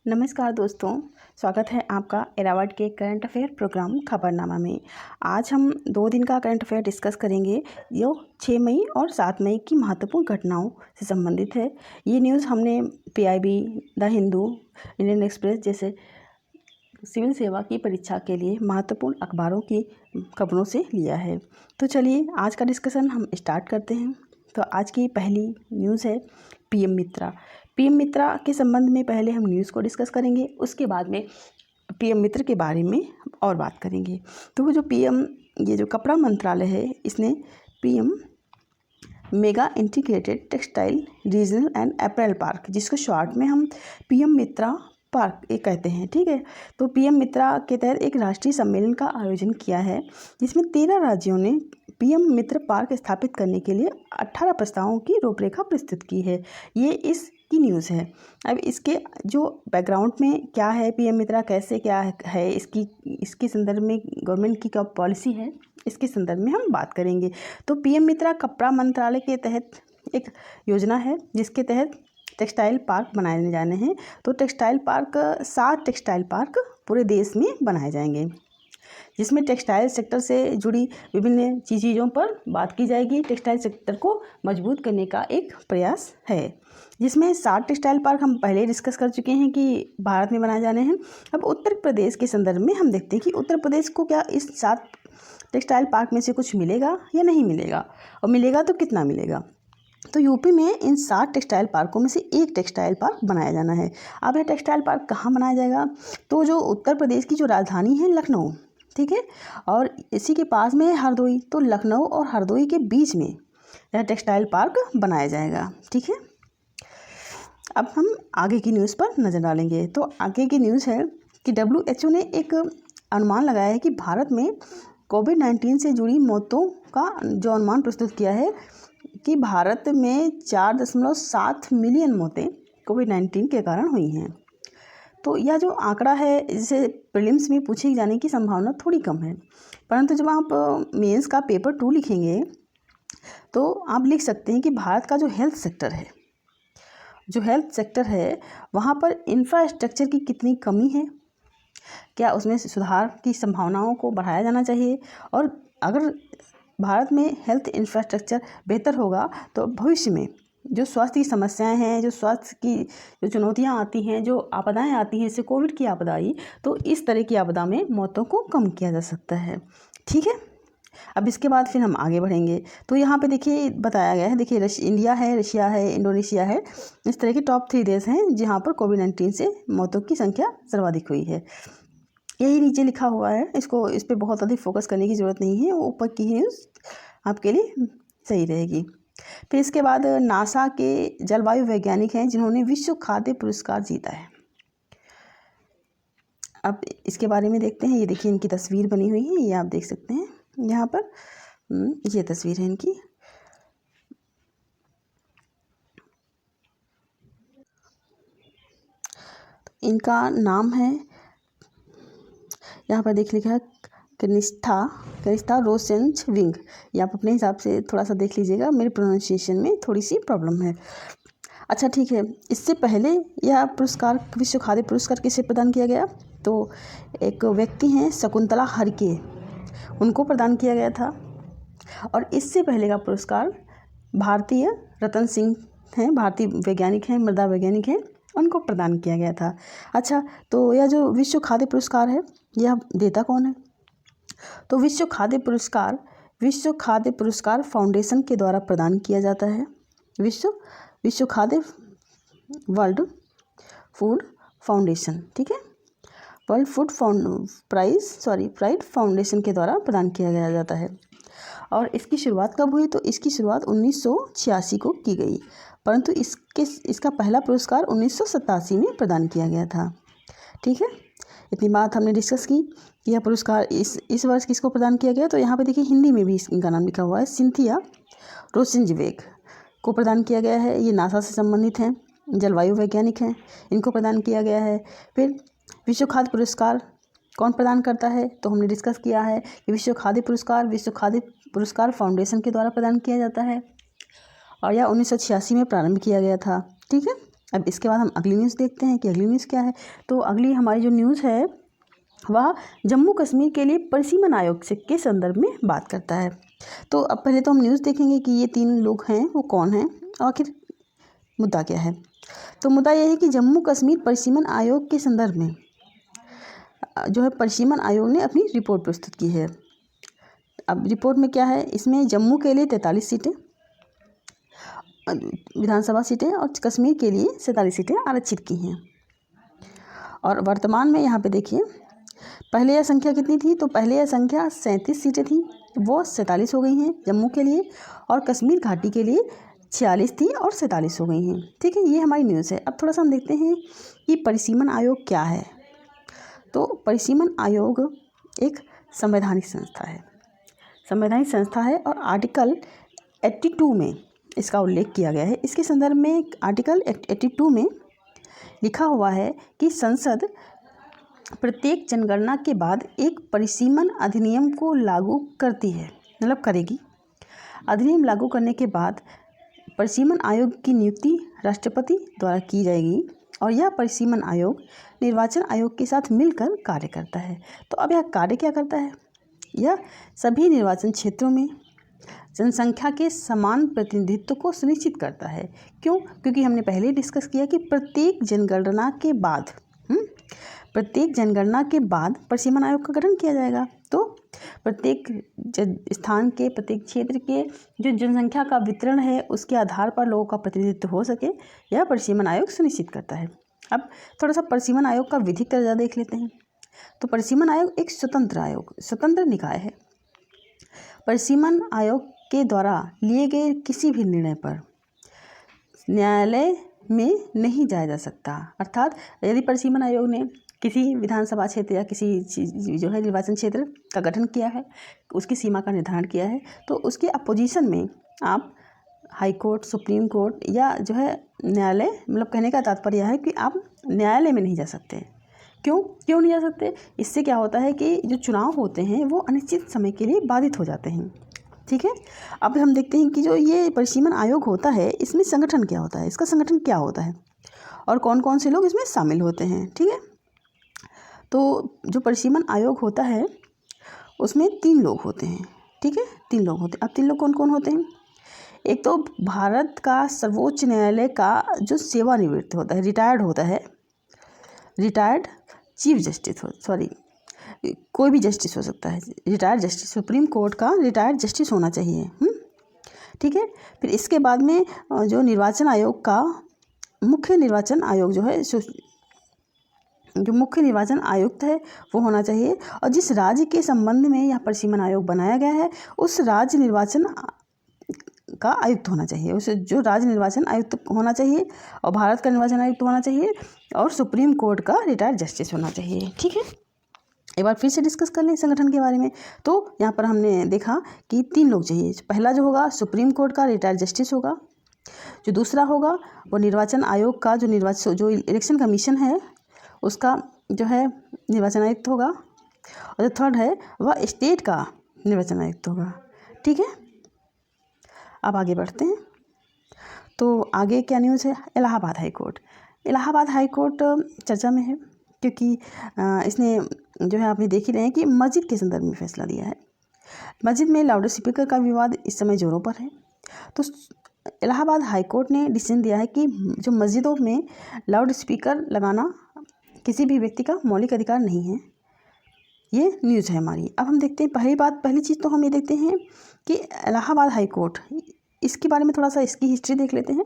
नमस्कार दोस्तों, स्वागत है आपका इरावट के करंट अफेयर प्रोग्राम खबरनामा में। आज हम 2 दिन का करंट अफेयर डिस्कस करेंगे जो 6 मई और 7 मई की महत्वपूर्ण घटनाओं से संबंधित है। ये न्यूज़ हमने PIB, the Hindu, Indian express जैसे सिविल सेवा की परीक्षा के लिए महत्वपूर्ण अखबारों की खबरों से लिया है। तो चलिए आज का डिस्कशन हम स्टार्ट करते हैं। तो आज की पहली न्यूज़ है पीएम मित्रा। पीएम मित्रा के संबंध में पहले हम न्यूज़ को डिस्कस करेंगे, उसके बाद में पीएम मित्र के बारे में और बात करेंगे। तो वो जो पीएम, ये जो कपड़ा मंत्रालय है, इसने PM mega integrated textile regional and apparel park, जिसको शॉर्ट में हम पीएम मित्रा पार्क एक कहते हैं, ठीक है। तो पीएम मित्रा के तहत एक राष्ट्रीय सम्मेलन का आयोजन किया है, जिसमें 13 राज्यों ने पीएम मित्र पार्क स्थापित करने के लिए 18 प्रस्तावों की रूपरेखा प्रस्तुत की है। ये इसकी न्यूज़ है। अब इसके जो बैकग्राउंड में क्या है, पीएम मित्रा कैसे क्या है, इसके संदर्भ में गवर्नमेंट की क्या पॉलिसी है, इसके संदर्भ में हम बात करेंगे। तो पीएम मित्रा कपड़ा मंत्रालय के तहत एक योजना है, जिसके तहत टेक्सटाइल पार्क बनाए जाने हैं। तो टेक्सटाइल पार्क 7 टेक्सटाइल पार्क पूरे देश में बनाए जाएंगे, जिसमें टेक्सटाइल सेक्टर से जुड़ी विभिन्न चीज़ों पर बात की जाएगी। टेक्सटाइल सेक्टर को मजबूत करने का एक प्रयास है, जिसमें 7 टेक्सटाइल पार्क हम पहले डिस्कस कर चुके हैं कि भारत में बनाए जाने हैं। अब उत्तर प्रदेश के संदर्भ में हम देखते हैं कि उत्तर प्रदेश को क्या इस 7 टेक्सटाइल पार्क में से कुछ मिलेगा या नहीं मिलेगा, और मिलेगा तो कितना मिलेगा। तो यूपी में इन 7 टेक्सटाइल पार्कों में से एक टेक्सटाइल पार्क बनाया जाना है। अब यह टेक्सटाइल पार्क कहाँ बनाया जाएगा, तो जो उत्तर प्रदेश की जो राजधानी है लखनऊ, ठीक है, और इसी के पास में है हरदोई। तो लखनऊ और हरदोई के बीच में यह टेक्सटाइल पार्क बनाया जाएगा, ठीक है। अब हम आगे की न्यूज़ पर नज़र डालेंगे। तो आगे की न्यूज़ है कि WHO ने एक अनुमान लगाया है कि भारत में कोविड-19 से जुड़ी मौतों का जो अनुमान प्रस्तुत किया है कि भारत में 4.7 मिलियन मौतें कोविड-19 के कारण हुई हैं। तो यह जो आंकड़ा है, इसे प्रीलिम्स में पूछे जाने की संभावना थोड़ी कम है, परंतु जब आप मेंस का पेपर 2 लिखेंगे तो आप लिख सकते हैं कि भारत का जो हेल्थ सेक्टर है वहाँ पर इंफ्रास्ट्रक्चर की कितनी कमी है, क्या उसमें सुधार की संभावनाओं को बढ़ाया जाना चाहिए, और अगर भारत में हेल्थ इंफ्रास्ट्रक्चर बेहतर होगा तो भविष्य में जो स्वास्थ्य की समस्याएं हैं, जो स्वास्थ्य की जो चुनौतियां आती हैं, जो आपदाएं आती हैं, जैसे कोविड की आपदा आई, तो इस तरह की आपदा में मौतों को कम किया जा सकता है, ठीक है। अब इसके बाद फिर हम आगे बढ़ेंगे। तो यहाँ पे देखिए बताया गया है, देखिए इंडिया है, रशिया है, इंडोनेशिया है, इस तरह के टॉप 3 देश हैं जहाँ पर कोविड-19 से मौतों की संख्या सर्वाधिक हुई है। यही नीचे लिखा हुआ है, इस पर बहुत अधिक फोकस करने की ज़रूरत नहीं है, ऊपर की न्यूज़ आपके लिए सही रहेगी। फिर इसके बाद नासा के जलवायु वैज्ञानिक हैं जिन्होंने विश्व खाद्य पुरस्कार जीता है। अब इसके बारे में देखते हैं। ये देखिए इनकी तस्वीर बनी हुई है, ये आप देख सकते हैं यहाँ पर, ये तस्वीर है इनकी। इनका नाम है, यहाँ पर देख लिखा है कनिष्ठा रोसेंचविंग। ये आप अपने हिसाब से थोड़ा सा देख लीजिएगा, मेरे प्रोनाउंसिएशन में थोड़ी सी प्रॉब्लम है। अच्छा ठीक है, इससे पहले यह पुरस्कार, विश्व खाद्य पुरस्कार किसे प्रदान किया गया, तो एक व्यक्ति हैं शकुंतला हरिके, उनको प्रदान किया गया था। और इससे पहले का पुरस्कार भारतीय रतन सिंह हैं, भारतीय वैज्ञानिक हैं, मृदा वैज्ञानिक हैं, उनको प्रदान किया गया था। अच्छा, तो यह जो विश्व खाद्य पुरस्कार है, यह देता कौन है, तो विश्व खाद्य पुरस्कार फाउंडेशन के द्वारा प्रदान किया जाता है। विश्व खाद्य वर्ल्ड फूड फाउंडेशन, ठीक है, वर्ल्ड फूड प्राइड फाउंडेशन के द्वारा प्रदान किया जाता है। और इसकी शुरुआत कब हुई, तो इसकी शुरुआत 1986 को की गई, परंतु इसका पहला पुरस्कार 1987 में प्रदान किया गया था, ठीक है। इतनी बात हमने डिस्कस की कि यह पुरस्कार इस वर्ष किसको प्रदान किया गया। तो यहाँ पे देखिए हिंदी में भी इनका नाम लिखा हुआ है, सिंथिया रोसेंचविंग को प्रदान किया गया है। ये नासा से संबंधित हैं, जलवायु वैज्ञानिक हैं, इनको प्रदान किया गया है। फिर विश्व खाद्य पुरस्कार कौन प्रदान करता है, तो हमने डिस्कस किया है कि विश्व खाद्य पुरस्कार फाउंडेशन के द्वारा प्रदान किया जाता है, और यह 1986 में प्रारंभ किया गया था, ठीक है। अब इसके बाद हम अगली न्यूज़ देखते हैं कि अगली न्यूज़ क्या है। तो अगली हमारी जो न्यूज़ है वह जम्मू कश्मीर के लिए परिसीमन आयोग से के संदर्भ में बात करता है। तो अब पहले तो हम न्यूज़ देखेंगे कि ये 3 लोग हैं वो कौन हैं, आखिर मुद्दा क्या है। तो मुद्दा यह है कि जम्मू कश्मीर परिसीमन आयोग के संदर्भ में जो है परिसीमन आयोग ने अपनी रिपोर्ट प्रस्तुत की है। अब रिपोर्ट में क्या है, इसमें जम्मू के लिए 43 सीटें विधानसभा सीटें और कश्मीर के लिए 47 सीटें आरक्षित की हैं। और वर्तमान में यहाँ पे देखिए पहले यह संख्या कितनी थी, तो पहले यह संख्या 37 सीटें थी, वो 47 हो गई हैं जम्मू के लिए, और कश्मीर घाटी के लिए 46 थी और 47 हो गई हैं। ठीक है, ये हमारी न्यूज़ है। अब थोड़ा सा हम देखते हैं कि परिसीमन आयोग क्या है। तो परिसीमन आयोग एक संवैधानिक संस्था है, संवैधानिक संस्था है और आर्टिकल 82 में इसका उल्लेख किया गया है। इसके संदर्भ में आर्टिकल 82 में लिखा हुआ है कि संसद प्रत्येक जनगणना के बाद एक परिसीमन अधिनियम को लागू करती है, मतलब करेगी। अधिनियम लागू करने के बाद परिसीमन आयोग की नियुक्ति राष्ट्रपति द्वारा की जाएगी और यह परिसीमन आयोग निर्वाचन आयोग के साथ मिलकर कार्य करता है। तो अब यह कार्य क्या करता है, यह सभी निर्वाचन क्षेत्रों में जनसंख्या के समान प्रतिनिधित्व को सुनिश्चित करता है। क्यों? क्योंकि हमने पहले डिस्कस किया कि प्रत्येक जनगणना के बाद परिसीमन आयोग का गठन किया जाएगा। तो प्रत्येक स्थान के, प्रत्येक क्षेत्र के जो जनसंख्या का वितरण है उसके आधार पर लोगों का प्रतिनिधित्व हो सके, यह परिसीमन आयोग सुनिश्चित करता है। अब थोड़ा सा परिसीमन आयोग का विधिक दर्जा देख लेते हैं। तो परिसीमन आयोग एक स्वतंत्र निकाय है। परिसीमन आयोग के द्वारा लिए गए किसी भी निर्णय पर न्यायालय में नहीं जाया जा सकता। अर्थात यदि परिसीमन आयोग ने किसी विधानसभा क्षेत्र या किसी जो है निर्वाचन क्षेत्र का गठन किया है, उसकी सीमा का निर्धारण किया है, तो उसके अपोजिशन में आप हाई कोर्ट, सुप्रीम कोर्ट या जो है न्यायालय, मतलब कहने का तात्पर्य यह है कि आप न्यायालय में नहीं जा सकते। क्यों नहीं जा सकते? इससे क्या होता है कि जो चुनाव होते हैं वो अनिश्चित समय के लिए बाधित हो जाते हैं। ठीक है, अब हम देखते हैं कि जो ये परिसीमन आयोग होता है इसमें संगठन क्या होता है, इसका संगठन क्या होता है और कौन कौन से लोग इसमें शामिल होते हैं। ठीक है, तो जो परिसीमन आयोग होता है उसमें 3 लोग होते हैं। ठीक है, 3 लोग होते हैं। अब 3 लोग कौन कौन होते हैं? एक तो भारत का सर्वोच्च न्यायालय का जो सेवानिवृत्त होता है, रिटायर्ड होता है, रिटायर्ड चीफ जस्टिस कोई भी जस्टिस हो सकता है, रिटायर्ड जस्टिस, सुप्रीम कोर्ट का रिटायर्ड जस्टिस होना चाहिए। ठीक है, फिर इसके बाद में जो निर्वाचन आयोग का मुख्य निर्वाचन आयोग जो मुख्य निर्वाचन आयुक्त है वो होना चाहिए, और जिस राज्य के संबंध में यह परिसीमन आयोग बनाया गया है उस राज्य निर्वाचन का आयुक्त होना चाहिए, उसे जो राज्य निर्वाचन आयुक्त होना चाहिए, और भारत का निर्वाचन आयुक्त होना चाहिए, और सुप्रीम कोर्ट का रिटायर्ड जस्टिस होना चाहिए। ठीक है, एक बार फिर से डिस्कस कर लें संगठन के बारे में। तो यहाँ पर हमने देखा कि 3 लोग चाहिए। पहला जो होगा सुप्रीम कोर्ट का रिटायर्ड जस्टिस होगा, जो दूसरा होगा वो निर्वाचन आयोग का जो इलेक्शन कमीशन है उसका जो है निर्वाचन आयुक्त होगा, और जो थर्ड है वह स्टेट का निर्वाचन आयुक्त होगा। ठीक है, अब आगे बढ़ते हैं। तो आगे क्या न्यूज़ है? इलाहाबाद हाई कोर्ट चर्चा में है क्योंकि इसने जो है आपने देख ही रहे हैं कि मस्जिद के संदर्भ में फैसला दिया है। मस्जिद में लाउड स्पीकर का विवाद इस समय जोरों पर है। तो इलाहाबाद हाई कोर्ट ने डिसीजन दिया है कि जो मस्जिदों में लाउड स्पीकर लगाना किसी भी व्यक्ति का मौलिक अधिकार नहीं है। ये न्यूज़ है हमारी। अब हम देखते हैं पहली चीज़ तो हम ये देखते हैं कि इलाहाबाद हाई कोर्ट, इसके बारे में थोड़ा सा इसकी हिस्ट्री देख लेते हैं।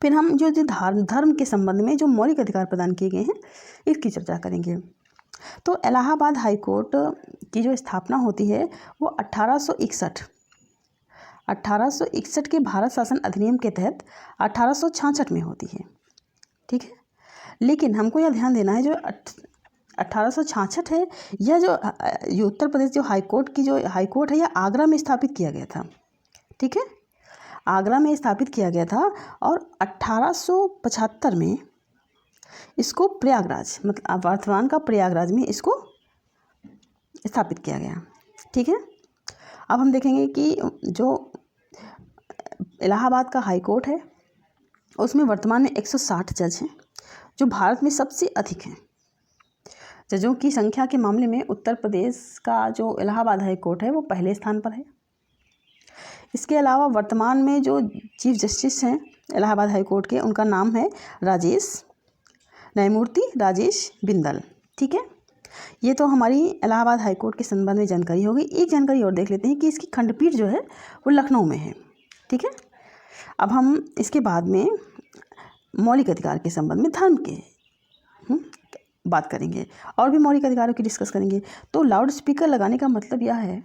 फिर हम जो धर्म के संबंध में जो मौलिक अधिकार प्रदान किए गए हैं इसकी चर्चा करेंगे। तो इलाहाबाद हाई कोर्ट की जो स्थापना होती है वो 1861 के भारत शासन अधिनियम के तहत 1866 में होती है। ठीक है, लेकिन हमको यह ध्यान देना है जो 1866 है, यह जो उत्तर प्रदेश जो हाई कोर्ट है यह आगरा में स्थापित किया गया था। ठीक है, आगरा में स्थापित किया गया था, और 1875 में इसको प्रयागराज, मतलब वर्तमान का प्रयागराज में इसको स्थापित किया गया। ठीक है, अब हम देखेंगे कि जो इलाहाबाद का हाई कोर्ट है उसमें वर्तमान में 160 जज हैं, जो भारत में सबसे अधिक हैं। जजों की संख्या के मामले में उत्तर प्रदेश का जो इलाहाबाद हाई कोर्ट है वो पहले स्थान पर है। इसके अलावा वर्तमान में जो चीफ जस्टिस हैं इलाहाबाद हाई कोर्ट के, उनका नाम है न्यायमूर्ति राजेश बिंदल। ठीक है, ये तो हमारी इलाहाबाद हाई कोर्ट के संबंध में जानकारी होगी। एक जानकारी और देख लेते हैं कि इसकी खंडपीठ जो है वो लखनऊ में है। ठीक है, अब हम इसके बाद में मौलिक अधिकार के संबंध में धर्म के बात करेंगे और भी मौलिक अधिकारों की डिस्कस करेंगे। तो लाउड स्पीकर लगाने का मतलब यह है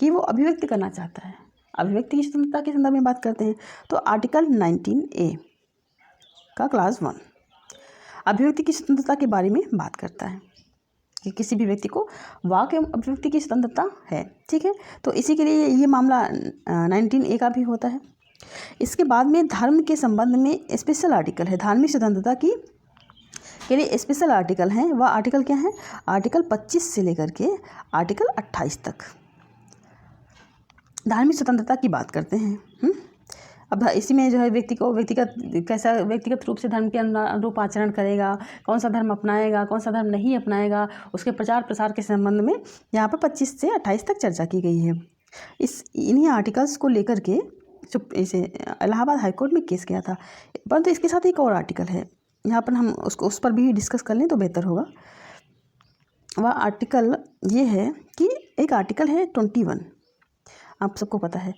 कि वो अभिव्यक्ति करना चाहता है। अभिव्यक्ति की स्वतंत्रता के संदर्भ में बात करते हैं तो आर्टिकल 19A का क्लास 1 अभिव्यक्ति की स्वतंत्रता के बारे में बात करता है कि किसी भी व्यक्ति को वाक एवं अभिव्यक्ति की स्वतंत्रता है। ठीक है, तो इसी के लिए ये मामला 19A का भी होता है। इसके बाद में धर्म के संबंध में स्पेशल आर्टिकल है। धार्मिक स्वतंत्रता की के लिए स्पेशल आर्टिकल हैं। वह आर्टिकल क्या है? आर्टिकल 25 से लेकर के आर्टिकल 28 तक धार्मिक स्वतंत्रता की बात करते हैं। अब इसी में जो है व्यक्तिगत रूप से धर्म के अनुरूप आचरण करेगा, कौन सा धर्म अपनाएगा, कौन सा धर्म नहीं अपनाएगा, उसके प्रचार प्रसार के संबंध में यहाँ पर 25 से 28 तक चर्चा की गई है। इन्हीं आर्टिकल्स को लेकर के इसे इलाहाबाद हाईकोर्ट में केस किया था। परंतु इसके साथ एक और आर्टिकल है, यहाँ पर हम उस पर भी डिस्कस कर लें तो बेहतर होगा। वह आर्टिकल ये है कि एक आर्टिकल है 21, आप सबको पता है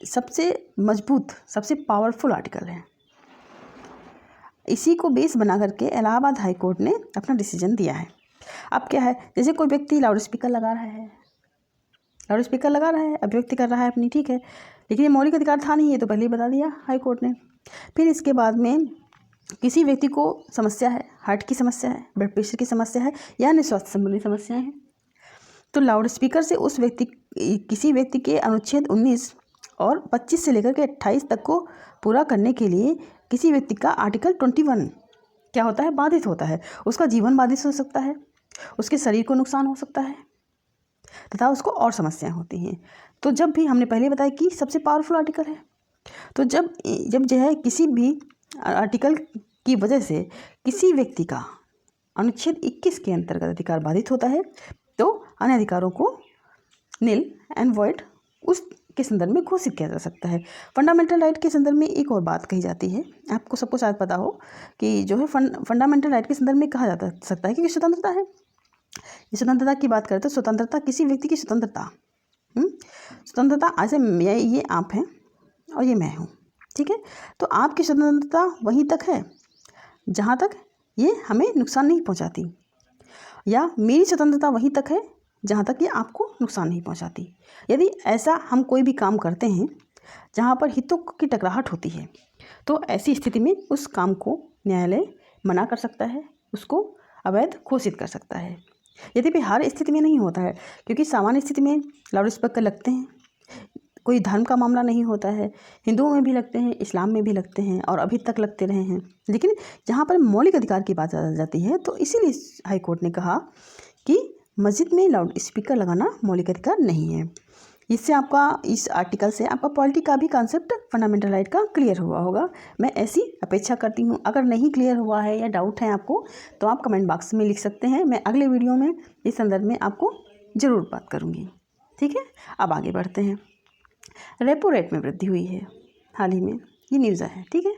सबसे मजबूत सबसे पावरफुल आर्टिकल है। इसी को बेस बना करके इलाहाबाद हाई कोर्ट ने अपना डिसीजन दिया है। अब क्या है, जैसे कोई व्यक्ति लाउड स्पीकर लगा रहा है, अभिव्यक्ति कर रहा है अपनी, ठीक है, लेकिन ये मौलिक अधिकार था नहीं, ये तो पहले ही बता दिया हाई कोर्ट ने। फिर इसके बाद में किसी व्यक्ति को समस्या है, हार्ट की समस्या है, ब्लड प्रेशर की समस्या है या अन्य स्वास्थ्य संबंधी समस्याएं हैं, तो लाउड स्पीकर से किसी व्यक्ति के अनुच्छेद 19 और 25 से लेकर के 28 तक को पूरा करने के लिए किसी व्यक्ति का आर्टिकल 21 क्या होता है, बाधित होता है। उसका जीवन बाधित हो सकता है, उसके शरीर को नुकसान हो सकता है तथा उसको और समस्याएं होती हैं। तो जब भी हमने पहले बताया कि सबसे पावरफुल आर्टिकल है, तो जब जो है किसी भी आर्टिकल की वजह से किसी व्यक्ति का अनुच्छेद 21 के अंतर्गत अधिकार बाधित होता है तो अन्य अधिकारों को निल एंड वॉइड उसके संदर्भ में घोषित किया जा सकता है। फंडामेंटल राइट के संदर्भ में एक और बात कही जाती है, आपको सबको शायद पता हो कि जो है फंडामेंटल राइट के संदर्भ में कहा जा सकता है कि स्वतंत्रता है। ये स्वतंत्रता की बात करें तो स्वतंत्रता किसी व्यक्ति की स्वतंत्रता ऐसे ये आप हैं और ये मैं हूँ, ठीक है, तो आपकी स्वतंत्रता वहीं तक है जहाँ तक ये हमें नुकसान नहीं पहुँचाती, या मेरी स्वतंत्रता वहीं तक है जहाँ तक ये आपको नुकसान नहीं पहुँचाती। यदि ऐसा हम कोई भी काम करते हैं जहाँ पर हितों की टकराहट होती है तो ऐसी स्थिति में उस काम को न्यायालय मना कर सकता है, उसको अवैध घोषित कर सकता है। यद्यपि हर स्थिति में नहीं होता है, क्योंकि सामान्य स्थिति में लाउड स्पीकर लगते हैं, कोई धर्म का मामला नहीं होता है, हिंदुओं में भी लगते हैं, इस्लाम में भी लगते हैं और अभी तक लगते रहे हैं। लेकिन जहाँ पर मौलिक अधिकार की बात आ जाती है तो इसीलिए हाई कोर्ट ने कहा कि मस्जिद में लाउड स्पीकर लगाना मौलिक अधिकार नहीं है। इससे आपका इस आर्टिकल से आपका पॉलिटी का भी कॉन्सेप्ट फंडामेंटल राइट का क्लियर हुआ होगा, मैं ऐसी अपेक्षा करती हूँ। अगर नहीं क्लियर हुआ है या डाउट है आपको तो आप कमेंट बॉक्स में लिख सकते हैं, मैं अगले वीडियो में इस संदर्भ में आपको ज़रूर बात करूँगी, ठीक है। अब आगे बढ़ते हैं। रेपो रेट में वृद्धि हुई है हाल ही में, ये न्यूज़ है, ठीक है,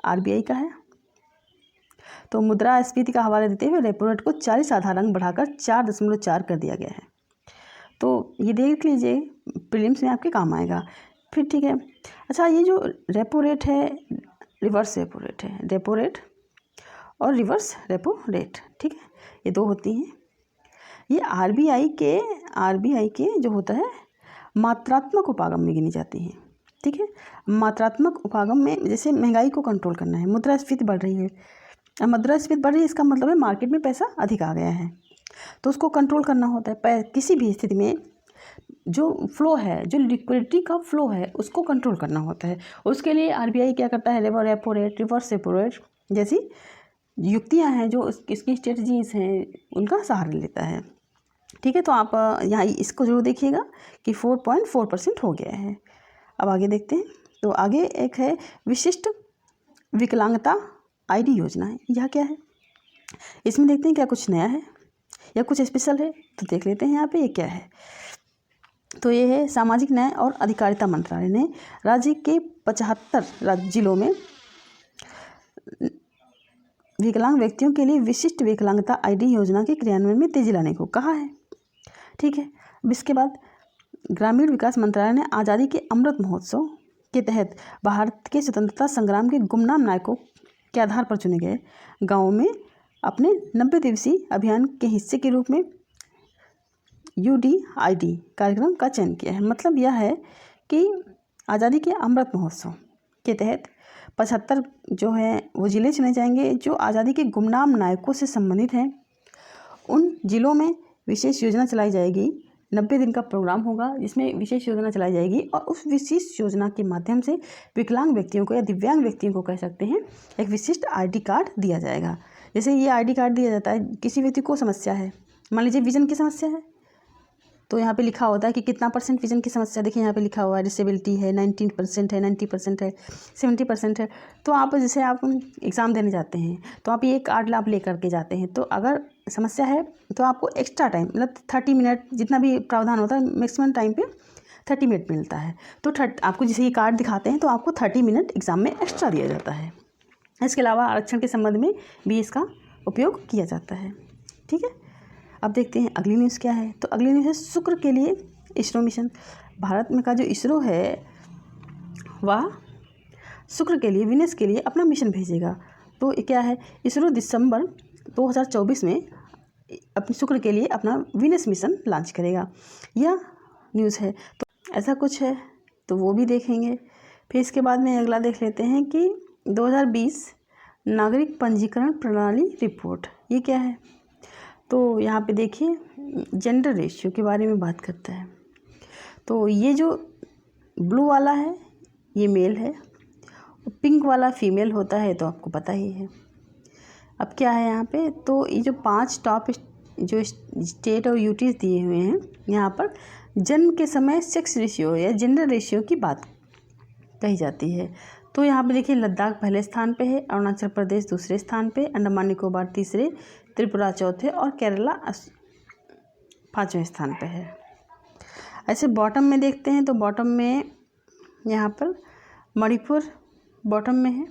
RBI का है। तो मुद्रास्फीति का हवाला देते हुए रेपो रेट को 40 आधार अंक बढ़ाकर 4.4 कर दिया गया है। तो ये देख लीजिए, प्रीलिम्स में आपके काम आएगा फिर, ठीक है। अच्छा, ये जो रेपो रेट है, रिवर्स रेपो रेट है, रेपो रेट और रिवर्स रेपो रेट, ठीक है, ये दो होती हैं। ये RBI के जो होता है मात्रात्मक उपागम में गिनी जाती हैं, ठीक है। मात्रात्मक उपागम में जैसे महंगाई को कंट्रोल करना है, मुद्रास्फीति बढ़ रही है, अब मुद्रास्फीति बढ़ रही है इसका मतलब है मार्केट में पैसा अधिक आ गया है, तो उसको कंट्रोल करना होता है। किसी भी स्थिति में जो फ्लो है, जो लिक्विडिटी का फ्लो है, उसको कंट्रोल करना होता है। उसके लिए RBI क्या करता है, repo rate, reverse repo rate जैसी युक्तियाँ हैं, जो इसकी स्ट्रेटजीज हैं, उनका सहारा लेता है, ठीक है। तो आप यहाँ इसको जरूर देखिएगा कि 4.4% हो गया है। अब आगे देखते हैं। तो आगे एक है विशिष्ट विकलांगता आईडी योजना है। यह क्या है, इसमें देखते हैं क्या कुछ नया है या कुछ स्पेशल है, तो देख लेते हैं यहाँ पे ये क्या है। तो ये है सामाजिक न्याय और अधिकारिता मंत्रालय ने राज्य के 75 जिलों में विकलांग व्यक्तियों के लिए विशिष्ट विकलांगता आईडी योजना के क्रियान्वयन में तेजी लाने को कहा है। ठीक है, अब इसके बाद ग्रामीण विकास मंत्रालय ने आज़ादी के अमृत महोत्सव के तहत भारत के स्वतंत्रता संग्राम के गुमनाम नायकों के आधार पर चुने गए गाँवों में अपने 90 दिवसीय अभियान के हिस्से के रूप में UDID कार्यक्रम का चयन किया है। मतलब यह है कि आज़ादी के अमृत महोत्सव के तहत 75 जो है वो ज़िले चुने जाएंगे जो आज़ादी के गुमनाम नायकों से संबंधित हैं। उन ज़िलों में विशेष योजना चलाई जाएगी, 90 दिन का प्रोग्राम होगा जिसमें विशेष योजना चलाई जाएगी और उस विशेष योजना के माध्यम से विकलांग व्यक्तियों को या दिव्यांग व्यक्तियों को कह सकते हैं एक विशिष्ट ID कार्ड दिया जाएगा। जैसे ये ID कार्ड दिया जाता है, किसी व्यक्ति को समस्या है, मान लीजिए विजन की समस्या है, तो यहाँ पे लिखा होता है कि कितना % विजन की समस्या। देखिए यहाँ पे लिखा हुआ है डिसेबिलिटी है, 19% है, 90% है, 70% है। तो आप जैसे आप एग्ज़ाम देने जाते हैं तो आप ये कार्ड आप लेकर के जाते हैं, तो अगर समस्या है तो आपको एक्स्ट्रा टाइम मतलब 30 मिनट जितना भी प्रावधान होता है मैक्सिमम टाइम पे 30 मिनट मिलता है। तो आपको जैसे ये कार्ड दिखाते हैं तो आपको 30 मिनट एग्ज़ाम में एक्स्ट्रा दिया जाता है। इसके अलावा आरक्षण के संबंध में भी इसका उपयोग किया जाता है। ठीक है, अब देखते हैं अगली न्यूज़ क्या है। तो अगली न्यूज़ है शुक्र के लिए इसरो मिशन। भारत में का जो इसरो है वह शुक्र के लिए, विनस के लिए अपना मिशन भेजेगा। तो ये क्या है, इसरो दिसंबर 2024 में अपने शुक्र के लिए अपना विनस मिशन लॉन्च करेगा, यह न्यूज़ है। तो ऐसा कुछ है तो वो भी देखेंगे। फिर इसके बाद में अगला देख लेते हैं कि 2020 नागरिक पंजीकरण प्रणाली रिपोर्ट, ये क्या है। तो यहाँ पे देखिए जेंडर रेशियो के बारे में बात करता है। तो ये जो ब्लू वाला है ये मेल है, पिंक वाला फीमेल होता है, तो आपको पता ही है। अब क्या है यहाँ पे, तो ये जो 5 टॉप जो स्टेट और यूटीज दिए हुए हैं, यहाँ पर जन्म के समय सेक्स रेशियो या जेंडर रेशियो की बात कही जाती है। तो यहाँ पे देखिए लद्दाख पहले स्थान पे है, अरुणाचल प्रदेश दूसरे स्थान पे, अंडमान निकोबार तीसरे, त्रिपुरा चौथे और केरला 5वें स्थान पे है। ऐसे बॉटम में देखते हैं तो बॉटम में यहाँ पर मणिपुर बॉटम में है,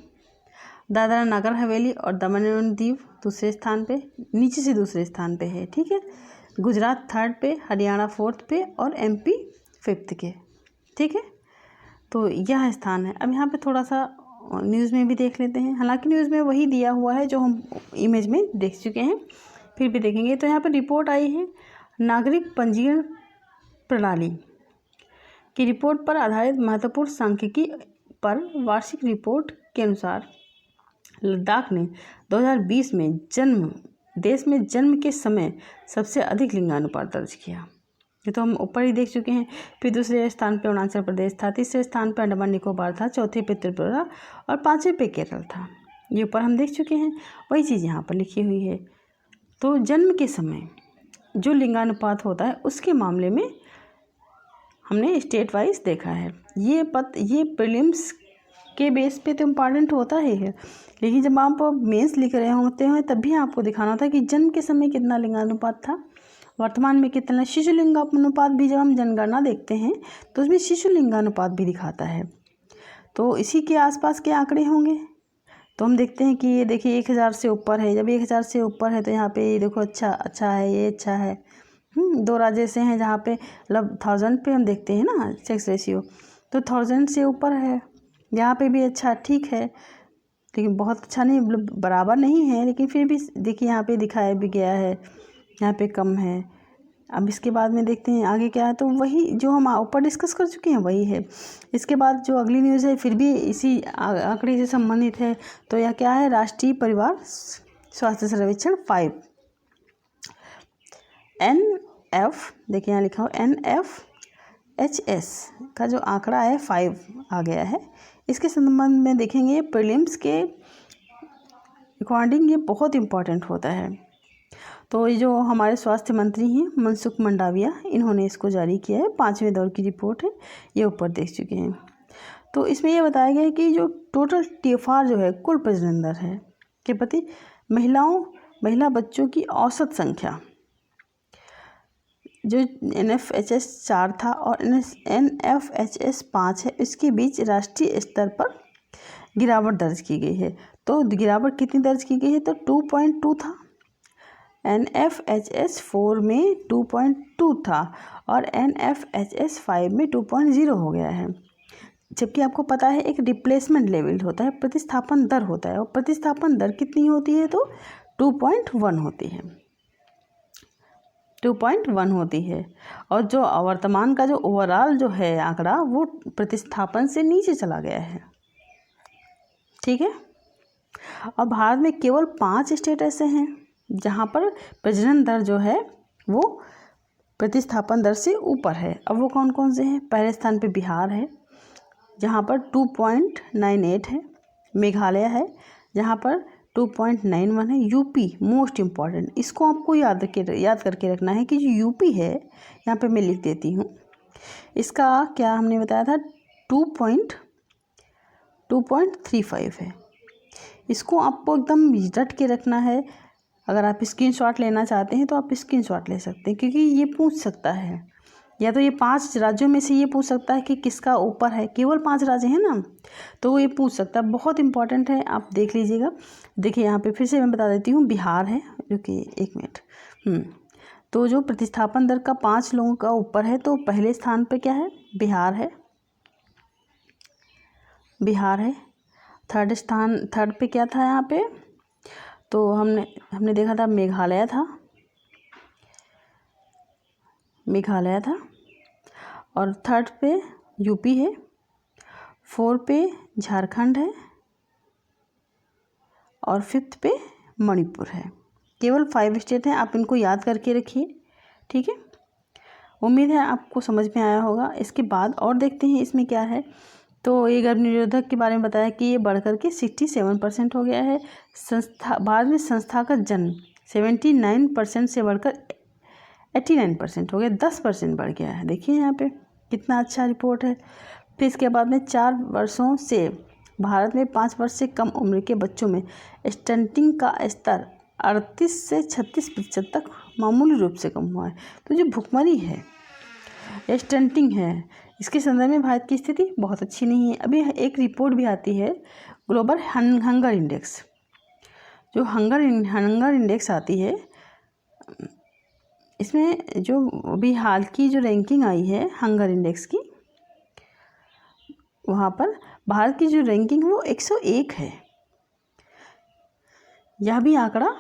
दादरा नगर हवेली और दमन एवं दीव दूसरे स्थान पे, नीचे से दूसरे स्थान पे है। ठीक है, गुजरात 3rd पे, हरियाणा 4th पे और MP 5th के। ठीक है, तो यह स्थान है। अब यहाँ पे थोड़ा सा न्यूज़ में भी देख लेते हैं, हालांकि न्यूज़ में वही दिया हुआ है जो हम इमेज में देख चुके हैं, फिर भी देखेंगे। तो यहाँ पर रिपोर्ट आई है नागरिक पंजीकरण प्रणाली की रिपोर्ट पर आधारित महत्वपूर्ण सांख्यिकी पर वार्षिक रिपोर्ट के अनुसार लद्दाख ने 2020 में देश में जन्म के समय सबसे अधिक लिंगानुपात दर्ज किया। ये तो हम ऊपर ही देख चुके हैं। फिर दूसरे स्थान पे अरुणाचल प्रदेश था, तीसरे स्थान पे अंडमान निकोबार था, चौथे पे त्रिपुरा और 5वें पे केरल था। ये ऊपर हम देख चुके हैं, वही चीज़ यहाँ पर लिखी हुई है। तो जन्म के समय जो लिंगानुपात होता है उसके मामले में हमने स्टेट वाइज देखा है। ये प्रीलिम्स के बेस पे तो इम्पॉर्टेंट होता ही है, लेकिन जब आप मेंस लिख रहे होते हैं तब भी आपको दिखाना होता है कि जन्म के समय कितना लिंगानुपात था, वर्तमान में कितना। शिशु लिंगानुपात भी जब हम जनगणना देखते हैं तो उसमें शिशु लिंगानुपात भी दिखाता है, तो इसी के आसपास के आंकड़े होंगे। तो हम देखते हैं कि ये देखिए 1000 से ऊपर है, जब 1000 से ऊपर है तो यहाँ पे देखो अच्छा है, ये अच्छा है। 2 राज्य से हैं जहाँ पे मतलब 1000 पे हम देखते हैं ना सेक्स रेशियो, तो 1000 से ऊपर है, यहाँ पे भी अच्छा ठीक है, लेकिन बहुत अच्छा नहीं, मतलब बराबर नहीं है, लेकिन फिर भी देखिए यहाँ पे दिखाया भी गया है, यहाँ पे कम है। अब इसके बाद में देखते हैं आगे क्या है, तो वही जो हम ऊपर डिस्कस कर चुके हैं वही है। इसके बाद जो अगली न्यूज़ है फिर भी इसी आंकड़े से संबंधित है। तो यह क्या है, राष्ट्रीय परिवार स्वास्थ्य सर्वेक्षण 5 NF, देखिए यहाँ लिखा हो NFHS का जो आंकड़ा है 5 आ गया है। इसके संबंध में देखेंगे प्रीलिम्स के अकॉर्डिंग ये बहुत इम्पॉर्टेंट होता है। तो ये जो हमारे स्वास्थ्य मंत्री हैं मनसुख मंडाविया, इन्होंने इसको जारी किया है, 5वें दौर की रिपोर्ट है, ये ऊपर देख चुके हैं। तो इसमें ये बताया गया है कि जो टोटल TFR जो है कुल प्रजनन दर है के प्रति महिला बच्चों की औसत संख्या जो NFHS 4 था और NFHS 5 है, इसके बीच राष्ट्रीय स्तर पर गिरावट दर्ज की गई है। तो गिरावट कितनी दर्ज की गई है? तो 2.2 था। NFHS 4 में 2.2 था और NFHS 5 में 2.0 हो गया है। जबकि आपको पता है एक रिप्लेसमेंट लेवल होता है, प्रतिस्थापन दर होता है, और प्रतिस्थापन दर कितनी होती है? तो 2.1 होती है, 2.1 होती है। और जो वर्तमान का जो ओवरऑल जो है आंकड़ा वो प्रतिस्थापन से नीचे चला गया है। ठीक है। और भारत में केवल 5 स्टेट ऐसे हैं जहाँ पर प्रजनन दर जो है वो प्रतिस्थापन दर से ऊपर है। अब वो कौन कौन से हैं? पहले स्थान पे बिहार है जहाँ पर 2.98 है। मेघालय है जहाँ पर 2.91 है। यूपी मोस्ट इम्पॉर्टेंट, इसको आपको याद करके रखना है कि जो यूपी है, यहाँ पे मैं लिख देती हूँ, इसका क्या हमने बताया था 2.35 है। इसको आपको एकदम रट के रखना है। अगर आप स्क्रीनशॉट लेना चाहते हैं तो आप स्क्रीनशॉट ले सकते हैं, क्योंकि ये पूछ सकता है, या तो ये 5 राज्यों में से ये पूछ सकता है कि किसका ऊपर है। केवल 5 राज्य हैं ना, तो वो ये पूछ सकता है। बहुत इंपॉर्टेंट है, आप देख लीजिएगा। देखिए यहाँ पे फिर से मैं बता देती हूँ, बिहार है, रुकिए 1 मिनट। तो जो प्रतिस्थापन दर का 5 लोगों का ऊपर है, तो पहले स्थान पे क्या है? बिहार है। थर्ड पे क्या था यहाँ पे? तो हमने देखा था मेघालय था। और थर्ड पे यूपी है। 4 पे झारखंड है और 5th पे मणिपुर है। केवल 5 स्टेट हैं, आप इनको याद करके रखिए। ठीक है, उम्मीद है आपको समझ में आया होगा। इसके बाद और देखते हैं इसमें क्या है। तो ये गर्भ निरोधक के बारे में बताया कि ये बढ़कर के 67% हो गया है। भारत में संस्थागत जन्म 79% से बढ़कर 89% हो गया, 10% बढ़ गया है। देखिए यहाँ पे कितना अच्छा रिपोर्ट है। फिर इसके बाद में 4 वर्षों से भारत में 5 वर्ष से कम उम्र के बच्चों में स्टंटिंग का स्तर 38 से 36% तक मामूली रूप से कम हुआ है। तो जो भुखमरी है, स्टंटिंग है, इसके संदर्भ में भारत की स्थिति बहुत अच्छी नहीं है। अभी एक रिपोर्ट भी आती है, ग्लोबल हंगर इंडेक्स, जो हंगर इंडेक्स आती है, इसमें जो अभी हाल की जो रैंकिंग आई है हंगर इंडेक्स की, वहाँ पर भारत की जो रैंकिंग है वो 101 है। यह भी आंकड़ा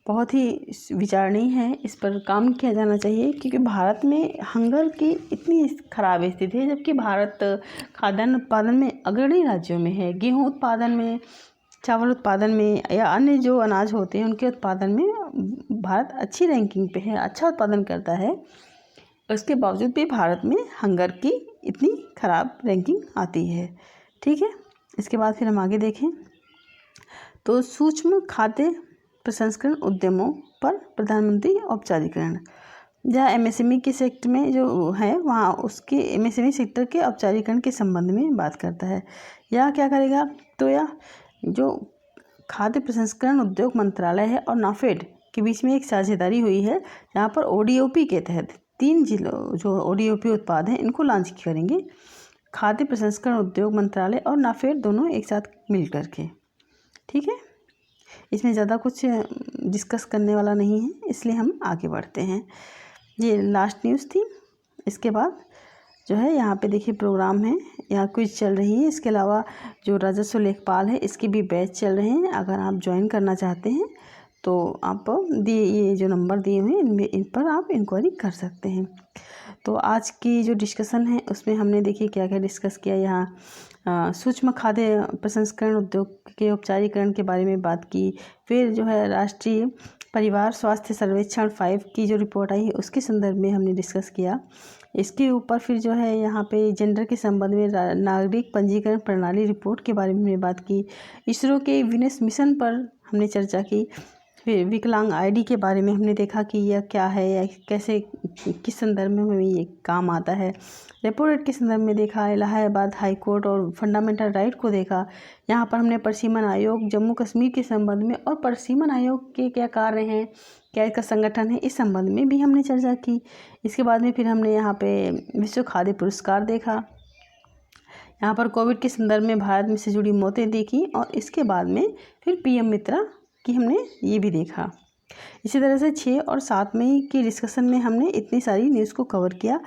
बहुत ही विचारणीय है, इस पर काम किया जाना चाहिए, क्योंकि भारत में हंगर की इतनी खराब स्थिति है, जबकि भारत खाद्यान्न उत्पादन में अग्रणी राज्यों में है। गेहूं उत्पादन में, चावल उत्पादन में, या अन्य जो अनाज होते हैं उनके उत्पादन में भारत अच्छी रैंकिंग पे है, अच्छा उत्पादन करता है। उसके बावजूद भी भारत में हंगर की इतनी खराब रैंकिंग आती है। ठीक है, इसके बाद फिर हम आगे देखें तो सूक्ष्म खाद्य प्रसंस्करण उद्यमों पर प्रधानमंत्री औपचारिकरण, जहाँ MSME के सेक्टर में जो है वहाँ उसके MSME सेक्टर के औपचारिकरण के संबंध में बात करता है। यह क्या करेगा? तो यह जो खाद्य प्रसंस्करण उद्योग मंत्रालय है और नाफेड के बीच में एक साझेदारी हुई है, जहाँ पर ODOP के तहत 3 जिलों जो ODOP उत्पाद हैं इनको लॉन्च करेंगे। खाद्य प्रसंस्करण उद्योग मंत्रालय और नाफेड दोनों एक साथ मिल करके। ठीक है, इसमें ज़्यादा कुछ डिस्कस करने वाला नहीं है, इसलिए हम आगे बढ़ते हैं। ये लास्ट न्यूज़ थी। इसके बाद जो है यहाँ पे देखिए प्रोग्राम है, यहाँ क्विज चल रही है। इसके अलावा जो राजस्व लेखपाल है इसके भी बैच चल रहे हैं। अगर आप ज्वाइन करना चाहते हैं तो आप ये जो नंबर दिए हुए हैं इन पर आप इंक्वायरी कर सकते हैं। तो आज की जो डिस्कशन है उसमें हमने देखिए क्या क्या डिस्कस किया। यहाँ सूक्ष्म खाद्य प्रसंस्करण उद्योग के औपचारिकरण के बारे में बात की। फिर जो है राष्ट्रीय परिवार स्वास्थ्य सर्वेक्षण 5 की जो रिपोर्ट आई है उसके संदर्भ में हमने डिस्कस किया। इसके ऊपर फिर जो है यहाँ पे जेंडर के संबंध में नागरिक पंजीकरण प्रणाली रिपोर्ट के बारे में हमने बात की। इसरो के वीनस मिशन पर हमने चर्चा की। फिर विकलांग आईडी के बारे में हमने देखा कि यह क्या है या कैसे किस संदर्भ में ये काम आता है। रेपो रेट के संदर्भ में देखा, इलाहाबाद हाई कोर्ट और फंडामेंटल राइट को देखा। यहाँ पर हमने परिसीमन आयोग जम्मू कश्मीर के संबंध में और परिसीमन आयोग के क्या कार्य हैं, क्या इसका संगठन है, इस संबंध में भी हमने चर्चा की। इसके बाद में फिर हमने यहाँ पे विश्व खाद्य पुरस्कार देखा। यहाँ पर कोविड के संदर्भ में भारत में से जुड़ी मौतें देखी और इसके बाद में फिर पीएम मित्रा की हमने ये भी देखा। इसी तरह से 6 और 7 मई की डिस्कशन में हमने इतनी सारी न्यूज़ को कवर किया।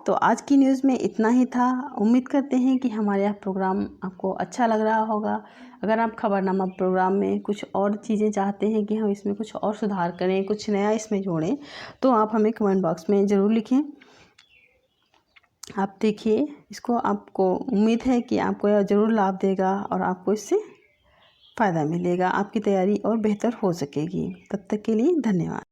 तो आज की न्यूज़ में इतना ही था। उम्मीद करते हैं कि हमारे यह प्रोग्राम आपको अच्छा लग रहा होगा। अगर आप खबरनामा प्रोग्राम में कुछ और चीज़ें चाहते हैं कि हम इसमें कुछ और सुधार करें, कुछ नया इसमें जोड़ें, तो आप हमें कमेंट बॉक्स में ज़रूर लिखें। आप देखिए इसको, आपको उम्मीद है कि आपको यह ज़रूर लाभ देगा और आपको इससे फ़ायदा मिलेगा, आपकी तैयारी और बेहतर हो सकेगी। तब तक के लिए धन्यवाद।